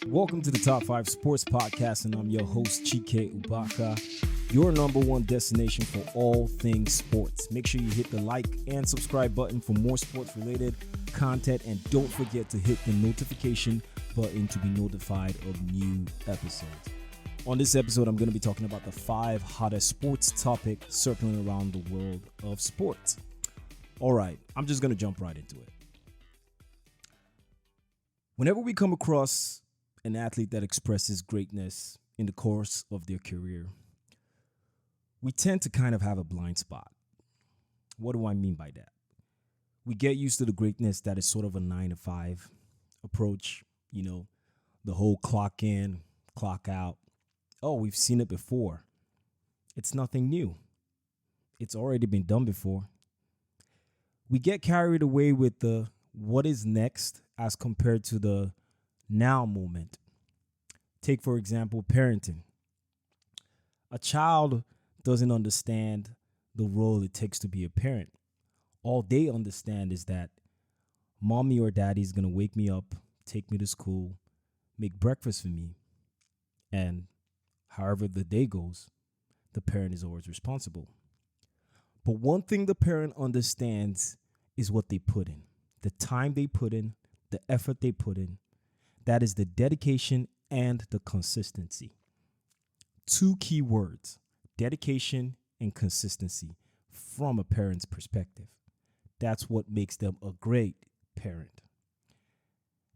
Welcome to the Top 5 Sports Podcast, and I'm your host, Chike Ubaka, your number one destination for all things sports. Make sure you hit the like and subscribe button for more sports-related content, and don't forget to hit the notification button to be notified of new episodes. On this episode, I'm going to be talking about the 5 hottest sports topics circling around the world of sports. All right, I'm just going to jump right into it. Whenever we come across an athlete that expresses greatness in the course of their career, we tend to kind of have a blind spot. What do I mean by that? We get used to the greatness that is sort of a 9-to-5 approach, the whole clock in, clock out. Oh, we've seen it before. It's nothing new. It's already been done before. We get carried away with the what is next as compared to the now moment. Take, for example, parenting. A child doesn't understand the role it takes to be a parent. All they understand is that mommy or daddy is going to wake me up, take me to school, make breakfast for me, and however the day goes, the parent is always responsible. But one thing the parent understands is what they put in, the time they put in, the effort they put in. That is the dedication and the consistency. 2 key words, dedication and consistency from a parent's perspective. That's what makes them a great parent.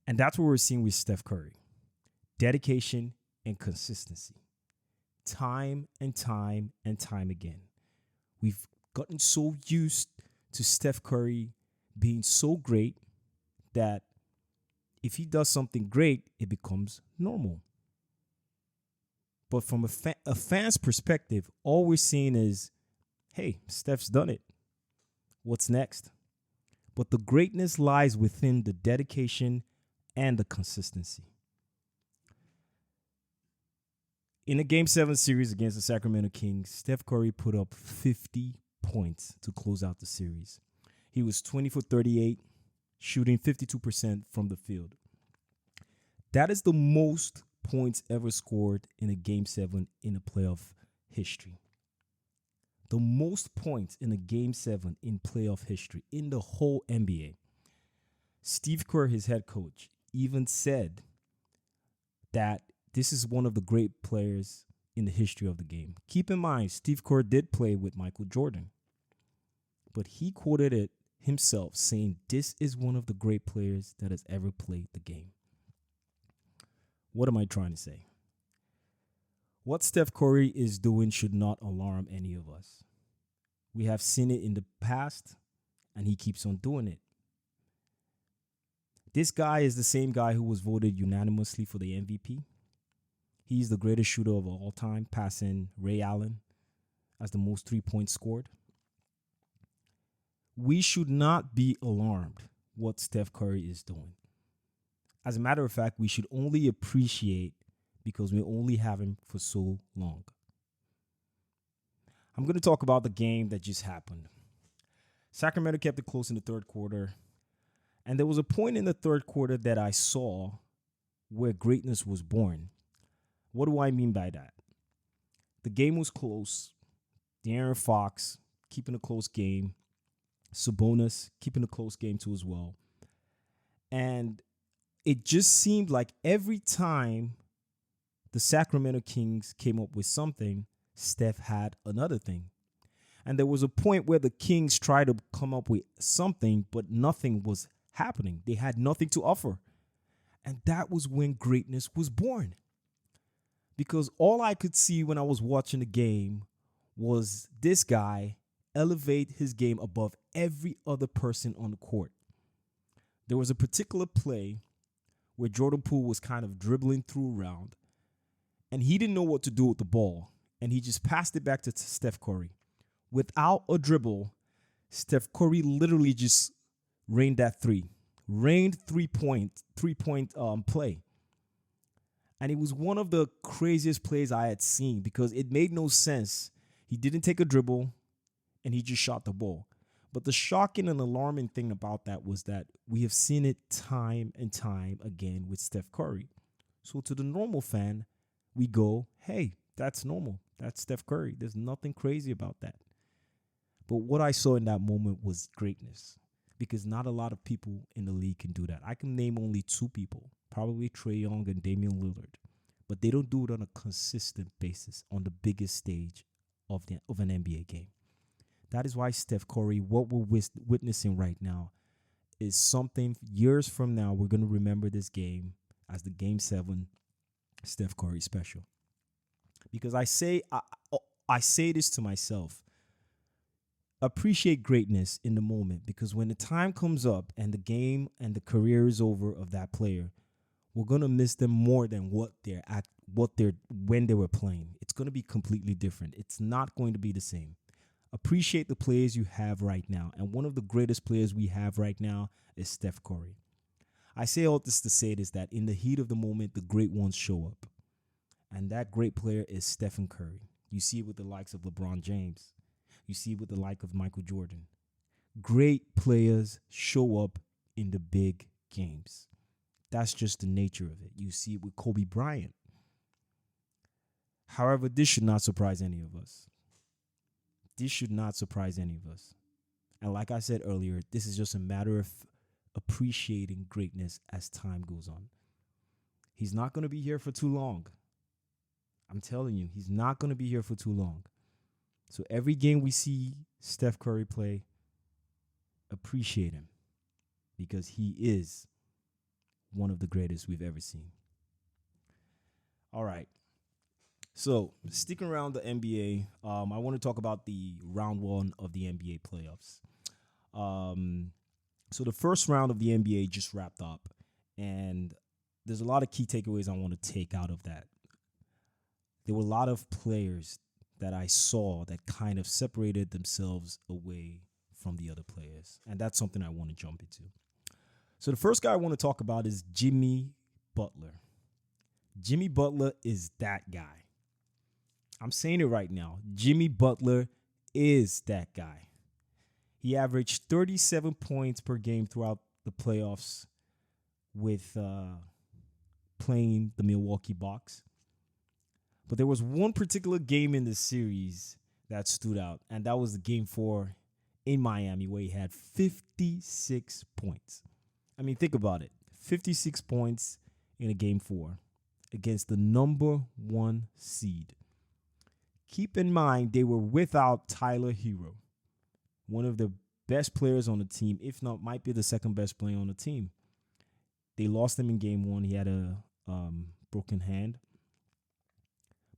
And that's what we're seeing with Steph Curry. Dedication and consistency. Time and time and time again. We've gotten so used to Steph Curry being so great that if he does something great, it becomes normal. But from a fan's perspective, all we're seeing is, hey, Steph's done it. What's next? But the greatness lies within the dedication and the consistency. In a Game 7 series against the Sacramento Kings, Steph Curry put up 50 points to close out the series. He was 20 for 38, shooting 52% from the field. That is the most points ever scored in a Game 7 in a playoff history. The most points in a Game 7 in playoff history in the whole NBA. Steve Kerr, his head coach, even said that this is one of the great players in the history of the game. Keep in mind, Steve Kerr did play with Michael Jordan, but he quoted it himself saying this is one of the great players that has ever played the game. What am I trying to say? What Steph Curry is doing should not alarm any of us. We have seen it in the past, and he keeps on doing it. This guy is the same guy who was voted unanimously for the MVP. He's the greatest shooter of all time, passing Ray Allen as the most 3-points scored. We should not be alarmed what Steph Curry is doing. As a matter of fact, we should only appreciate because we only have him for so long. I'm going to talk about the game that just happened. Sacramento kept it close in the third quarter, and there was a point in the third quarter that I saw where greatness was born. What do I mean by that? The game was close. De'Aaron Fox keeping a close game. Sabonis keeping a close game too as well. And it just seemed like every time the Sacramento Kings came up with something, Steph had another thing. And there was a point where the Kings tried to come up with something, but nothing was happening. They had nothing to offer. And that was when greatness was born. Because all I could see when I was watching the game was this guy elevate his game above every other person on the court. There was a particular play where Jordan Poole was kind of dribbling through around, and he didn't know what to do with the ball, and he just passed it back to Steph Curry. Without a dribble, Steph Curry literally just rained 3-point play. And it was one of the craziest plays I had seen because it made no sense. He didn't take a dribble, and he just shot the ball. But the shocking and alarming thing about that was that we have seen it time and time again with Steph Curry. So to the normal fan, we go, hey, that's normal. That's Steph Curry. There's nothing crazy about that. But what I saw in that moment was greatness because not a lot of people in the league can do that. I can name only two people, probably Trae Young and Damian Lillard, but they don't do it on a consistent basis on the biggest stage of an NBA game. That is why Steph Curry, what we're witnessing right now, is something years from now we're going to remember this game as the Game 7 Steph Curry special. Because I say this to myself. Appreciate greatness in the moment because when the time comes up and the game and the career is over of that player, we're going to miss them more than when they were playing. It's going to be completely different. It's not going to be the same. Appreciate the players you have right now. And one of the greatest players we have right now is Steph Curry. I say all this to say this, that in the heat of the moment, the great ones show up. And that great player is Stephen Curry. You see it with the likes of LeBron James. You see it with the like of Michael Jordan. Great players show up in the big games. That's just the nature of it. You see it with Kobe Bryant. However, this should not surprise any of us. This should not surprise any of us. And like I said earlier, this is just a matter of appreciating greatness as time goes on. He's not going to be here for too long. I'm telling you, he's not going to be here for too long. So every game we see Steph Curry play, appreciate him because he is one of the greatest we've ever seen. All right. So sticking around the NBA, I want to talk about the round one of the NBA playoffs. So the first round of the NBA just wrapped up, and there's a lot of key takeaways I want to take out of that. There were a lot of players that I saw that kind of separated themselves away from the other players, and that's something I want to jump into. So the first guy I want to talk about is Jimmy Butler. Jimmy Butler is that guy. I'm saying it right now. Jimmy Butler is that guy. He averaged 37 points per game throughout the playoffs with playing the Milwaukee Bucks. But there was one particular game in the series that stood out, and that was the Game 4 in Miami where he had 56 points. I mean, think about it. 56 points in a Game 4 against the number 1 seed. Keep in mind, they were without Tyler Hero, one of the best players on the team, if not might be the second best player on the team. They lost him in Game 1. He had a broken hand.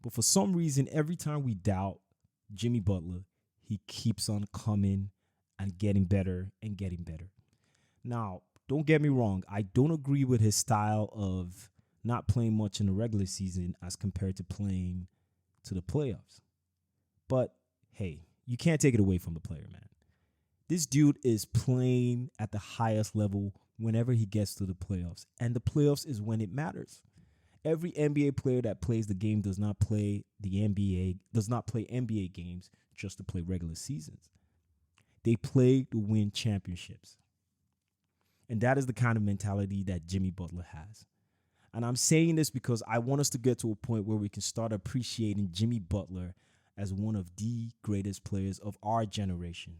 But for some reason, every time we doubt Jimmy Butler, he keeps on coming and getting better and getting better. Now, don't get me wrong. I don't agree with his style of not playing much in the regular season as compared to playing to the playoffs. But, hey, you can't take it away from the player, man. This dude is playing at the highest level whenever he gets to the playoffs. And the playoffs is when it matters. Every NBA player that plays the game does not play NBA games just to play regular seasons. They play to win championships. And that is the kind of mentality that Jimmy Butler has. And I'm saying this because I want us to get to a point where we can start appreciating Jimmy Butler as one of the greatest players of our generation.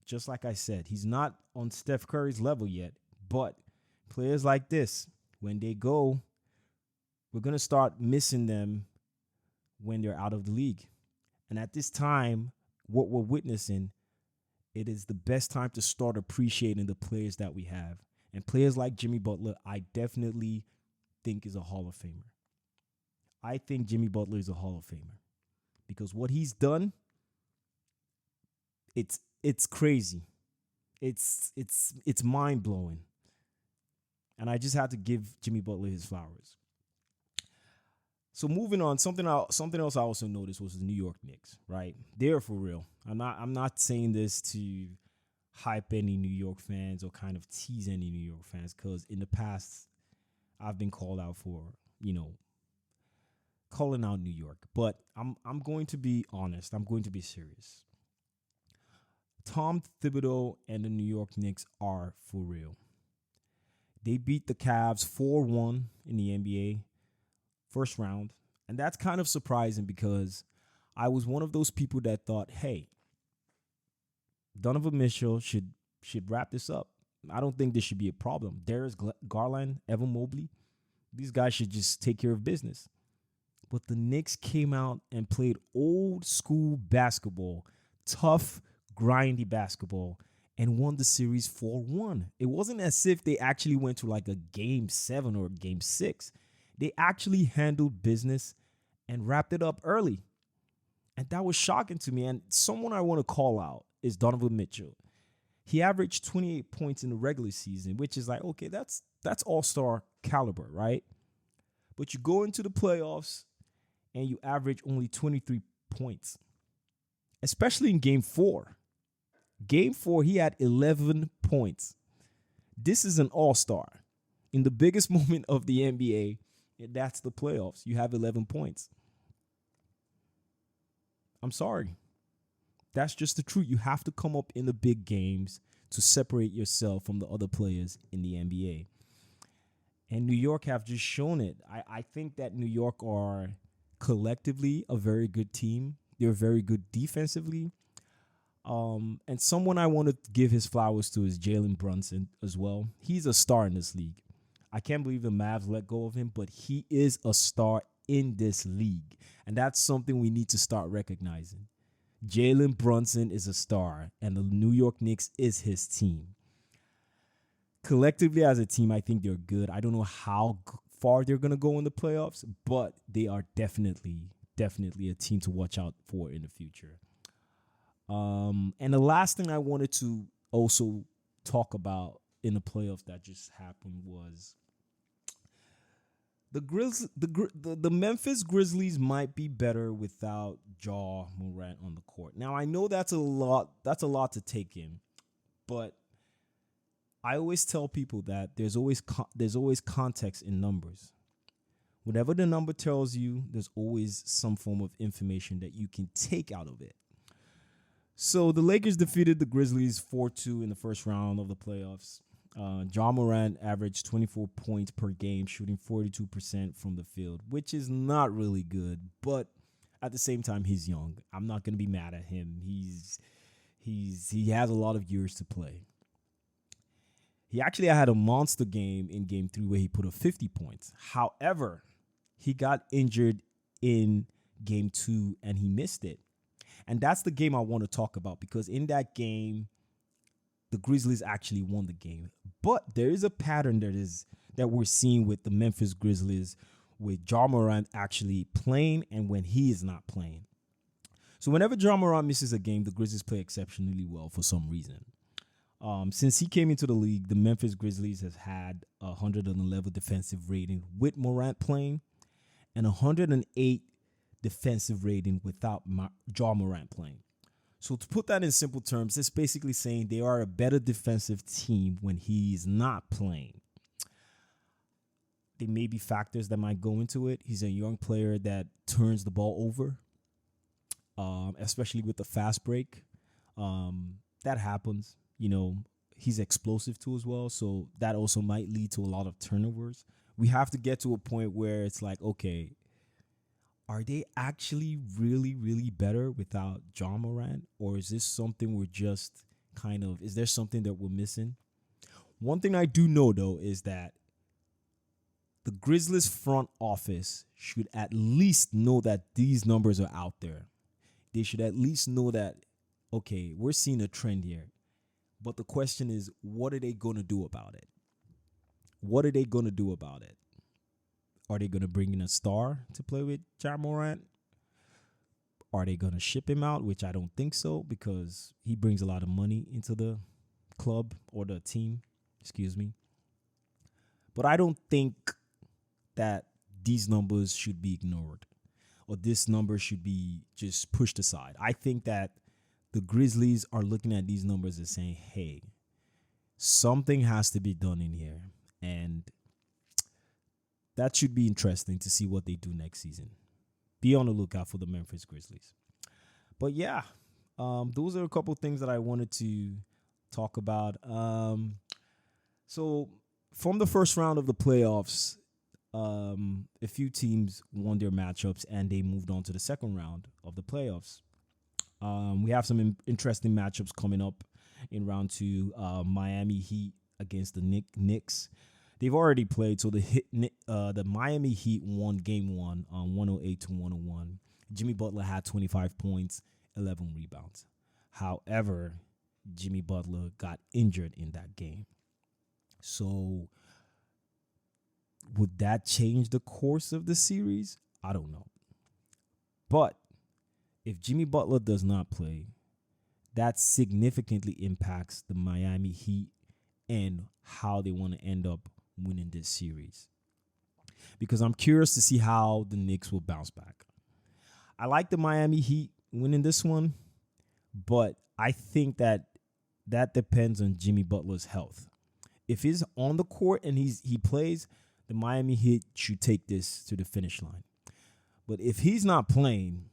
Just like I said, he's not on Steph Curry's level yet, but players like this, when they go, we're going to start missing them when they're out of the league. And at this time, what we're witnessing, it is the best time to start appreciating the players that we have. And players like Jimmy Butler, I definitely think is a Hall of Famer. I think Jimmy Butler is a Hall of Famer because what he's done, it's crazy. It's mind-blowing. And I just had to give Jimmy Butler his flowers. So moving on, something else I also noticed was the New York Knicks, right? They're for real. I'm not saying this to hype any New York fans or kind of tease any New York fans, because in the past I've been called out for, calling out New York. But I'm going to be honest. I'm going to be serious. Tom Thibodeau and the New York Knicks are for real. They beat the Cavs 4-1 in the NBA. first round. And that's kind of surprising because I was one of those people that thought, hey, Donovan Mitchell should wrap this up. I don't think this should be a problem. Darius Garland, Evan Mobley, these guys should just take care of business. But the Knicks came out and played old school basketball, tough, grindy basketball, and won the series 4-1. It wasn't as if they actually went to like a game 7 or a game 6. They actually handled business and wrapped it up early. And that was shocking to me. And someone I want to call out is Donovan Mitchell. He averaged 28 points in the regular season, which is like, okay, that's all-star caliber, right? But you go into the playoffs and you average only 23 points, especially in game 4. Game 4, he had 11 points. This is an all-star. In the biggest moment of the NBA, that's the playoffs. You have 11 points. I'm sorry. That's just the truth. You have to come up in the big games to separate yourself from the other players in the NBA. And New York have just shown it. I think that New York are collectively a very good team. They're very good defensively. And someone I want to give his flowers to is Jalen Brunson as well. He's a star in this league. I can't believe the Mavs let go of him, but he is a star in this league. And that's something we need to start recognizing. Jalen Brunson is a star, and the New York Knicks is his team. Collectively as a team, I think they're good. I don't know how far they're going to go in the playoffs, but they are definitely a team to watch out for in the future. And the last thing I wanted to also talk about in the playoffs that just happened was the Memphis Grizzlies might be better without Ja Morant on the court. Now I know that's a lot to take in, but I always tell people that there's always context in numbers. Whatever the number tells you, there's always some form of information that you can take out of it. So the Lakers defeated the Grizzlies 4-2 in the first round of the playoffs. Ja Morant averaged 24 points per game, shooting 42% from the field, which is not really good. But at the same time, he's young. I'm not going to be mad at him. He has a lot of years to play. He actually had a monster game in game 3 where he put up 50 points. However, he got injured in game 2 and he missed it. And that's the game I want to talk about because in that game, the Grizzlies actually won the game. But there is a pattern that we're seeing with the Memphis Grizzlies with Ja Morant actually playing and when he is not playing. So whenever Ja Morant misses a game, the Grizzlies play exceptionally well for some reason. Since he came into the league, the Memphis Grizzlies has had a 111 defensive rating with Morant playing and 108 defensive rating without Ja Morant playing. So to put that in simple terms, it's basically saying they are a better defensive team when he's not playing. There may be factors that might go into it. He's a young player that turns the ball over, especially with the fast break. That happens. You know, he's explosive too as well. So that also might lead to a lot of turnovers. We have to get to a point where it's like, okay, are they actually really, really better without Ja Morant? Or is this something we're just is there something that we're missing? One thing I do know, though, is that the Grizzlies front office should at least know that these numbers are out there. They should at least know that, okay, we're seeing a trend here. But the question is, what are they going to do about it? What are they going to do about it? Are they going to bring in a star to play with Ja Morant? Are they going to ship him out, which I don't think so because he brings a lot of money into the club or the team, excuse me. But I don't think that these numbers should be ignored or this number should be just pushed aside. I think that the Grizzlies are looking at these numbers and saying, hey, something has to be done in here. And that should be interesting to see what they do next season. Be on the lookout for the Memphis Grizzlies. But yeah, those are a couple things that I wanted to talk about. So from the first round of the playoffs, a few teams won their matchups and they moved on to the second round of the playoffs. We have some interesting matchups coming up in round two. Miami Heat against the Knicks. They've already played, so the Miami Heat won game one on 108 to 101. Jimmy Butler had 25 points, 11 rebounds. However, Jimmy Butler got injured in that game. So would that change the course of the series? I don't know. But if Jimmy Butler does not play, that significantly impacts the Miami Heat and how they want to end up winning this series. Because I'm curious to see how the Knicks will bounce back. I like the Miami Heat winning this one, but I think that depends on Jimmy Butler's health. If he's on the court and he plays, the Miami Heat should take this to the finish line. But if he's not playing,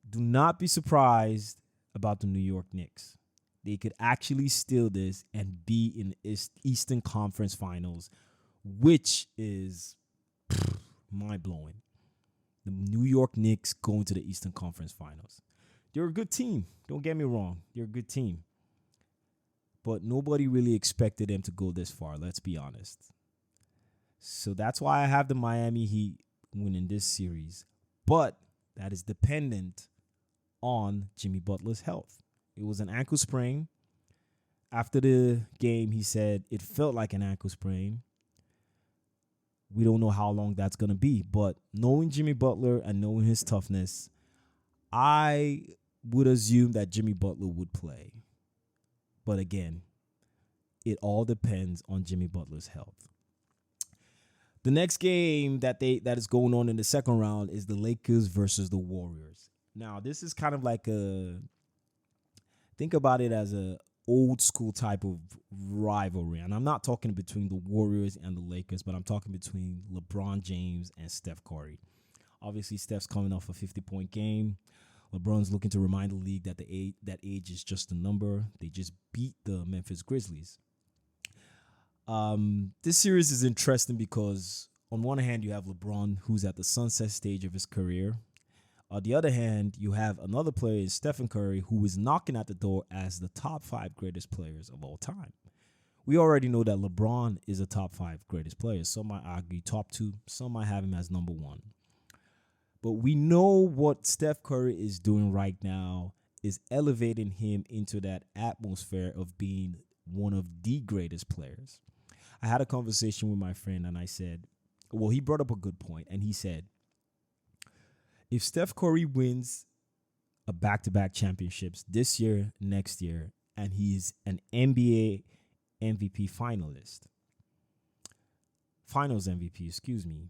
do not be surprised about the New York Knicks. They could actually steal this and be in Eastern Conference Finals, which is mind-blowing. The New York Knicks going to the Eastern Conference Finals. They're a good team. Don't get me wrong. They're a good team. But nobody really expected them to go this far, let's be honest. So that's why I have the Miami Heat winning this series. But that is dependent on Jimmy Butler's health. It was an ankle sprain. After the game, he said it felt like an ankle sprain. We don't know how long that's going to be. But knowing Jimmy Butler and knowing his toughness, I would assume that Jimmy Butler would play. But again, it all depends on Jimmy Butler's health. The next game that is going on in the second round is the Lakers versus the Warriors. Now, this is kind of like think about it as a old school type of rivalry. And I'm not talking between the Warriors and the Lakers, but I'm talking between LeBron James and Steph Curry. Obviously, Steph's coming off a 50-point game. LeBron's looking to remind the league that that age is just a number. They just beat the Memphis Grizzlies. This series is interesting because on one hand, you have LeBron, who's at the sunset stage of his career. On the other hand, you have another player, Steph Curry, who is knocking at the door as the top 5 greatest players of all time. We already know that LeBron is a top 5 greatest player. Some might argue top 2. Some might have him as number 1. But we know what Steph Curry is doing right now is elevating him into that atmosphere of being one of the greatest players. I had a conversation with my friend and I said, well, he brought up a good point. And he said, if Steph Curry wins a back-to-back championships this year, next year, and he's an NBA MVP finalist, finals MVP, excuse me,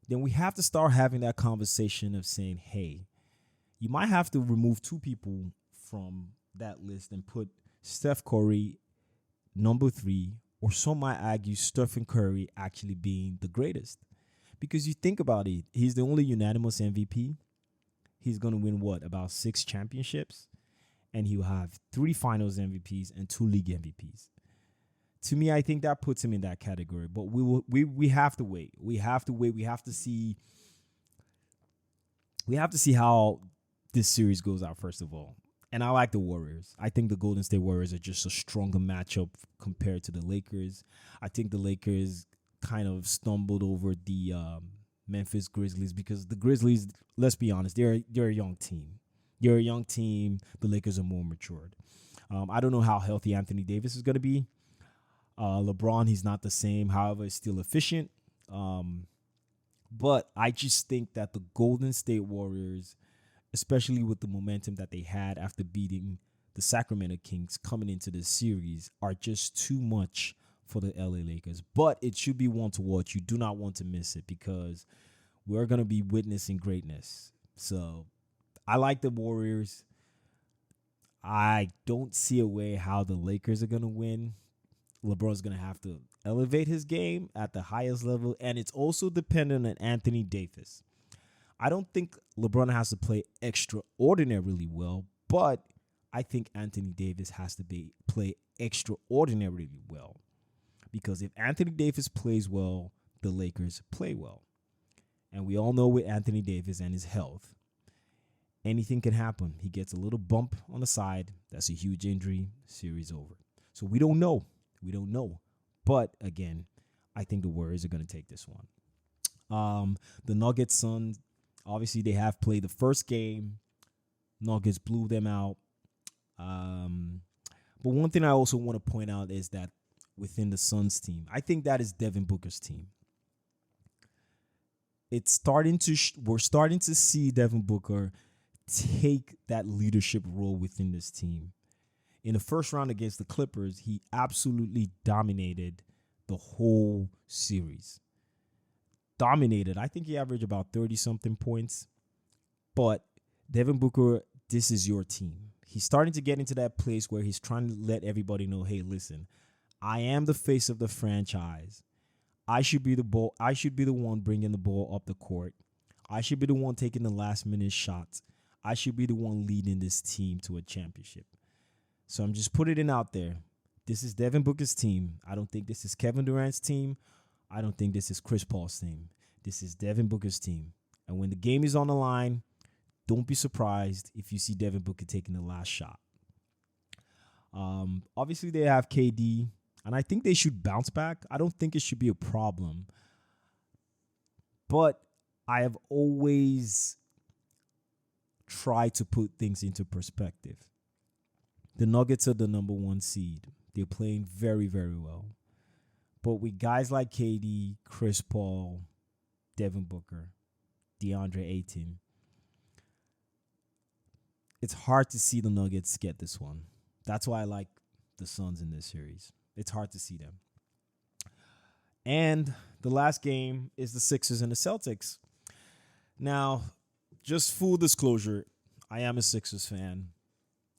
then we have to start having that conversation of saying, hey, you might have to remove 2 people from that list and put Steph Curry number 3, or some might argue Stephen Curry actually being the greatest. Because you think about it, he's the only unanimous MVP. He's going to win, about 6 championships? And he'll have 3 finals MVPs and 2 league MVPs. To me, I think that puts him in that category. But we have to wait. We have to wait. We have to see how this series goes out, first of all. And I like the Warriors. I think the Golden State Warriors are just a stronger matchup compared to the Lakers. I think the Lakers kind of stumbled over the Memphis Grizzlies because the Grizzlies, let's be honest, they're a young team. They're a young team. The Lakers are more matured. I don't know how healthy Anthony Davis is going to be. LeBron, he's not the same. However, he's still efficient. But I just think that the Golden State Warriors, especially with the momentum that they had after beating the Sacramento Kings coming into this series, are just too much for the LA Lakers. But it should be one to watch. You do not want to miss it because we're going to be witnessing greatness. So I like the Warriors. I don't see a way how the Lakers are going to win. LeBron's going to have to elevate his game at the highest level, and it's also dependent on Anthony Davis. I don't think LeBron has to play extraordinarily well, but I think Anthony Davis has to play extraordinarily well. Because if Anthony Davis plays well, the Lakers play well. And we all know with Anthony Davis and his health, anything can happen. He gets a little bump on the side. That's a huge injury. Series over. So we don't know. We don't know. But again, I think the Warriors are going to take this one. The Nuggets, Suns, obviously they have played the first game. Nuggets blew them out. But one thing I also want to point out is that within the Suns team, I think that is Devin Booker's team. It's starting to we're starting to see Devin Booker take that leadership role within this team. In the first round against the Clippers, he absolutely dominated the whole series. Dominated. I think he averaged about 30-something points. But Devin Booker, this is your team. He's starting to get into that place where he's trying to let everybody know, hey, listen, I am the face of the franchise. I should be the one bringing the ball up the court. I should be the one taking the last-minute shots. I should be the one leading this team to a championship. So I'm just putting it out there. This is Devin Booker's team. I don't think this is Kevin Durant's team. I don't think this is Chris Paul's team. This is Devin Booker's team. And when the game is on the line, don't be surprised if you see Devin Booker taking the last shot. Obviously, they have KD, and I think they should bounce back. I don't think it should be a problem. But I have always tried to put things into perspective. The Nuggets are the number 1 seed. They're playing very, very well. But with guys like KD, Chris Paul, Devin Booker, DeAndre Ayton, it's hard to see the Nuggets get this one. That's why I like the Suns in this series. It's hard to see them. And the last game is the Sixers and the Celtics. Now, just full disclosure, I am a Sixers fan,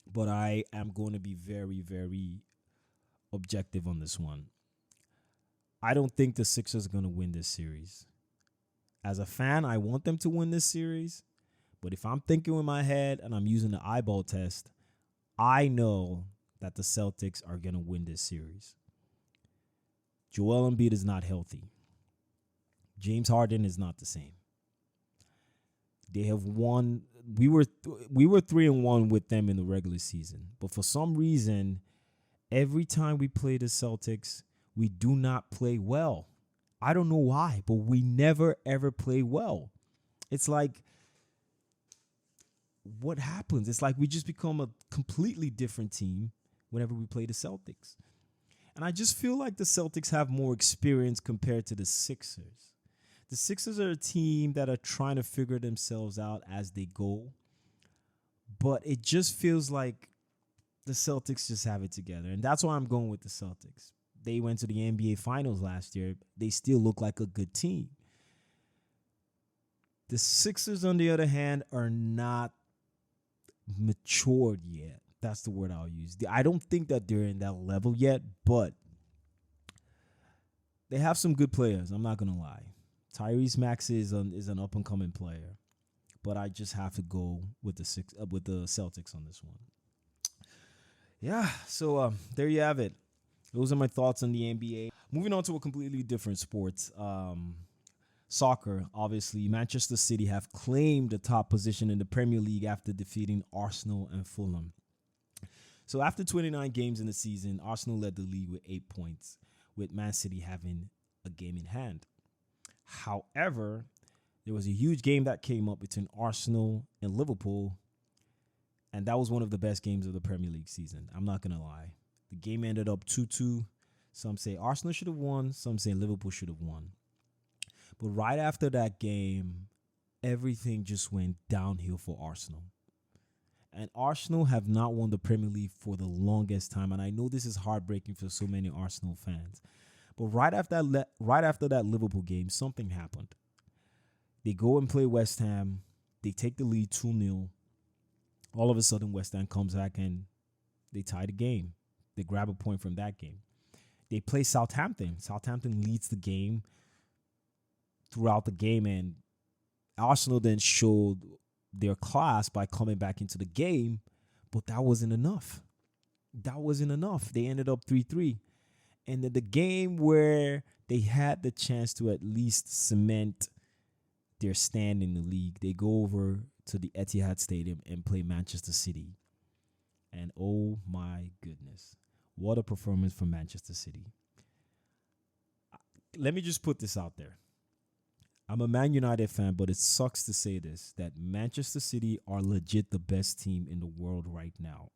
but I am going to be very, very objective on this one. I don't think the Sixers are going to win this series. As a fan, I want them to win this series. But if I'm thinking in my head and I'm using the eyeball test, I know that the Celtics are going to win this series. Joel Embiid is not healthy. James Harden is not the same. They have won. We were 3-1 with them in the regular season. But for some reason, every time we play the Celtics, we do not play well. I don't know why, but we never, ever play well. It's like, what happens? It's like we just become a completely different team whenever we play the Celtics. And I just feel like the Celtics have more experience compared to the Sixers. The Sixers are a team that are trying to figure themselves out as they go. But it just feels like the Celtics just have it together. And that's why I'm going with the Celtics. They went to the NBA Finals last year. They still look like a good team. The Sixers, on the other hand, are not matured yet. That's the word I'll use. I don't think that they're in that level yet, but they have some good players. I'm not going to lie. Tyrese Maxey is an up-and-coming player, but I just have to go with the Celtics on this one. Yeah, so there you have it. Those are my thoughts on the NBA. Moving on to a completely different sport. Soccer, obviously. Manchester City have claimed the top position in the Premier League after defeating Arsenal and Fulham. So after 29 games in the season, Arsenal led the league with 8 points, with Man City having a game in hand. However, there was a huge game that came up between Arsenal and Liverpool, and that was one of the best games of the Premier League season. I'm not going to lie. The game ended up 2-2. Some say Arsenal should have won. Some say Liverpool should have won. But right after that game, everything just went downhill for Arsenal. And Arsenal have not won the Premier League for the longest time. And I know this is heartbreaking for so many Arsenal fans. But right after that Liverpool game, something happened. They go and play West Ham. They take the lead 2-0. All of a sudden, West Ham comes back and they tie the game. They grab a point from that game. They play Southampton. Southampton leads the game throughout the game, and Arsenal then showed their class by coming back into the game, but that wasn't enough. They ended up 3-3. And then the game where they had the chance to at least cement their stand in the league. They go over to the Etihad Stadium and play Manchester City. And oh my goodness, what a performance from Manchester City. Let me just put this out there. I'm a Man United fan, but it sucks to say this, that Manchester City are legit the best team in the world right now.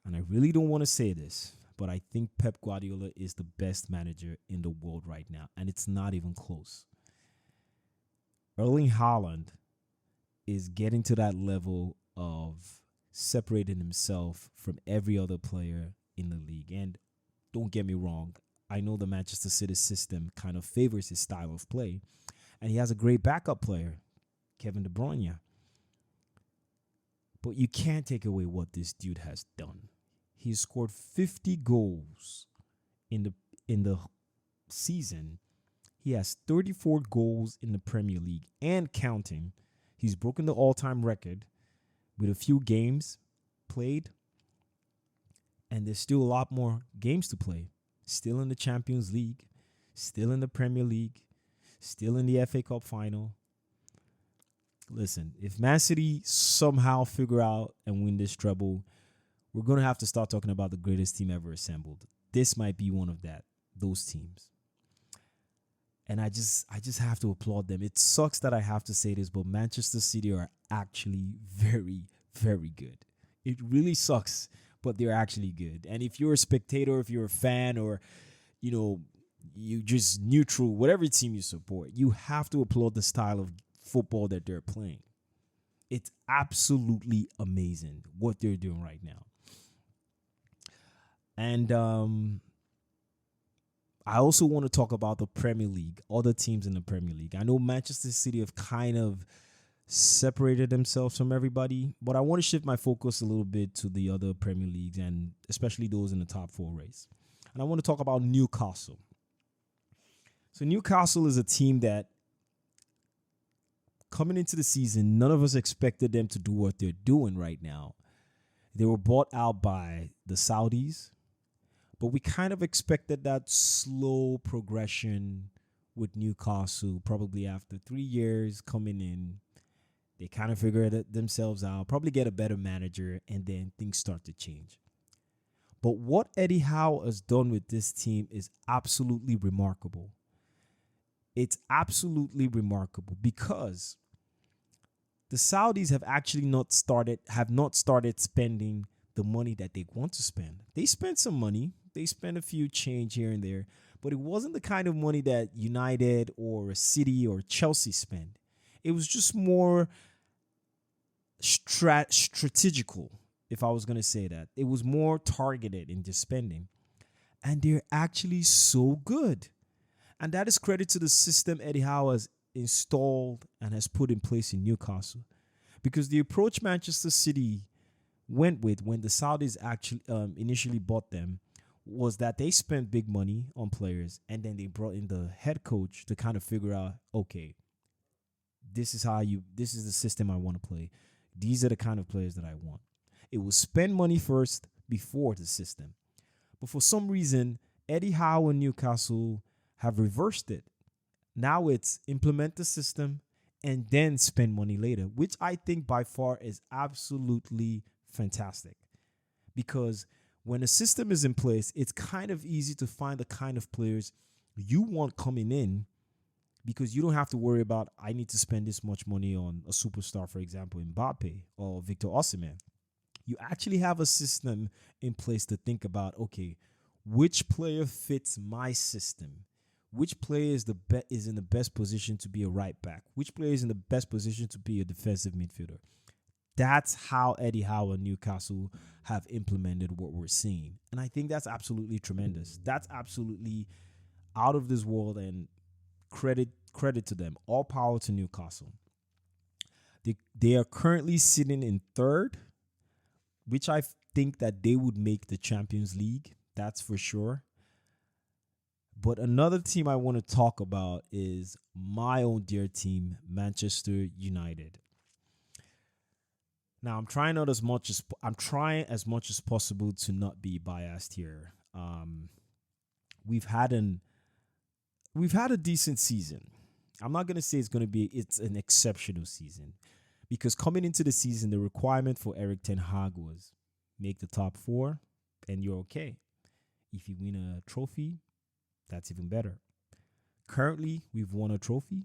And I really don't want to say this, but I think Pep Guardiola is the best manager in the world right now, and it's not even close. Erling Haaland is getting to that level of separating himself from every other player in the league. And don't get me wrong, I know the Manchester City system kind of favors his style of play, and he has a great backup player, Kevin De Bruyne. But you can't take away what this dude has done. He's scored 50 goals in the season. He has 34 goals in the Premier League and counting. He's broken the all-time record with a few games played, and there's still a lot more games to play. Still in the Champions League, still in the Premier League, still in the FA Cup final. Listen, if Man City somehow figure out and win this treble, we're going to have to start talking about the greatest team ever assembled. This might be one of those teams. And I just have to applaud them. It sucks that I have to say this, but Manchester City are actually very, very good. It really sucks, but they're actually good. And if you're a spectator, if you're a fan, or, you just neutral, whatever team you support, you have to applaud the style of football that they're playing. It's absolutely amazing what they're doing right now. And I also want to talk about the Premier League, other teams in the Premier League. I know Manchester City have kind of separated themselves from everybody, but I want to shift my focus a little bit to the other Premier Leagues, and especially those in the top 4 race. And I want to talk about Newcastle. So Newcastle is a team that, coming into the season, none of us expected them to do what they're doing right now. They were bought out by the Saudis, but we kind of expected that slow progression with Newcastle. Probably after 3 years coming in, they kind of figure it themselves out, probably get a better manager, and then things start to change. But what Eddie Howe has done with this team is absolutely remarkable. It's absolutely remarkable because the Saudis have not started spending the money that they want to spend. They spent some money. They spent a few change here and there, but it wasn't the kind of money that United or City or Chelsea spend. It was just more strategical, if I was going to say that. It was more targeted in their spending. And they're actually so good. And that is credit to the system Eddie Howe has installed and has put in place in Newcastle. Because the approach Manchester City went with when the Saudis actually initially bought them was that they spent big money on players, and then they brought in the head coach to kind of figure out, okay, this is the system I want to play. These are the kind of players that I want. It was spend money first before the system. But for some reason, Eddie Howe and Newcastle have reversed it. Now it's implement the system and then spend money later, which I think by far is absolutely fantastic. Because when a system is in place, it's kind of easy to find the kind of players you want coming in, because you don't have to worry about, I need to spend this much money on a superstar, for example, Mbappe or Victor Osimhen. You actually have a system in place to think about, okay, which player fits my system? Which player is in the best position to be a right back? Which player is in the best position to be a defensive midfielder? That's how Eddie Howe and Newcastle have implemented what we're seeing. And I think that's absolutely tremendous. That's absolutely out of this world, and credit to them. All power to Newcastle. They are currently sitting in third, which I think that they would make the Champions League. That's for sure. But another team I want to talk about is my own dear team, Manchester United. Now, I'm trying as much as possible to not be biased here. We've had an we've had a decent season. I'm not gonna say it's an exceptional season, because coming into the season, the requirement for Eric Ten Hag was make the top four, and you're okay. If you win a trophy, that's even better. Currently, we've won a trophy,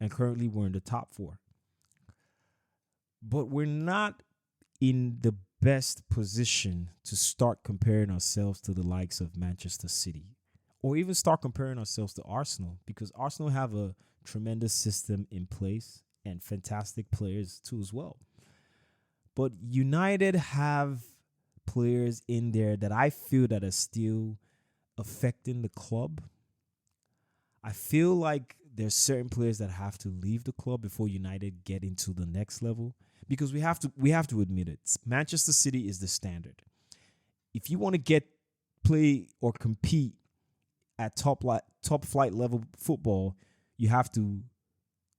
and currently we're in the top four. But we're not in the best position to start comparing ourselves to the likes of Manchester City, or even start comparing ourselves to Arsenal, because Arsenal have a tremendous system in place and fantastic players too as well. But United have players in there that I feel that are still affecting the club. I feel like there's certain players that have to leave the club before United get into the next level, because we have to admit it. Manchester City is the standard. If you want to play or compete at top flight level football, you have to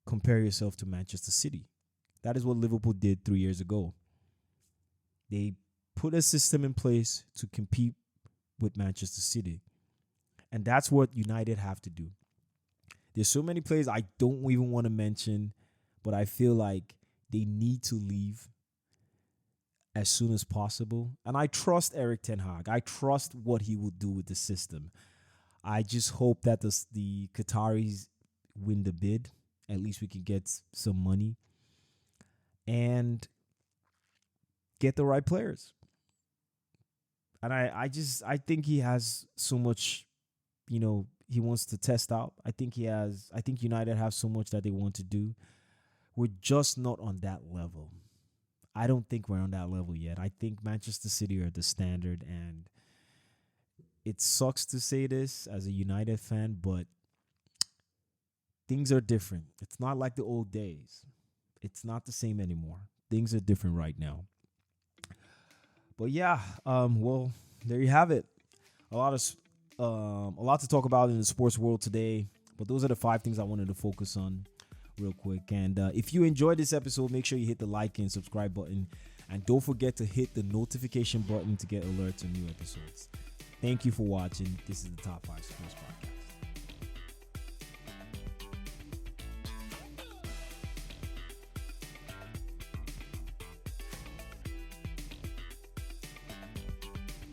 compare yourself to Manchester City. That is what Liverpool did 3 years ago. They put a system in place to compete with Manchester City. And that's what United have to do. There's so many players I don't even want to mention, but I feel like they need to leave as soon as possible. And I trust Eric Ten Hag. I trust what he will do with the system. I just hope that the Qataris win the bid. At least we can get some money and get the right players. And I think he has so much, he wants to test out. I think United have so much that they want to do. We're just not on that level. I don't think we're on that level yet. I think Manchester City are the standard, and it sucks to say this as a United fan, but things are different. It's not like the old days. It's not the same anymore. Things are different right now. But yeah, well, there you have it. A lot to talk about in the sports world today. But those are the 5 things I wanted to focus on real quick. And if you enjoyed this episode, make sure you hit the like and subscribe button. And don't forget to hit the notification button to get alerts on new episodes. Thank you for watching. This is the Top 5 Sports Podcast.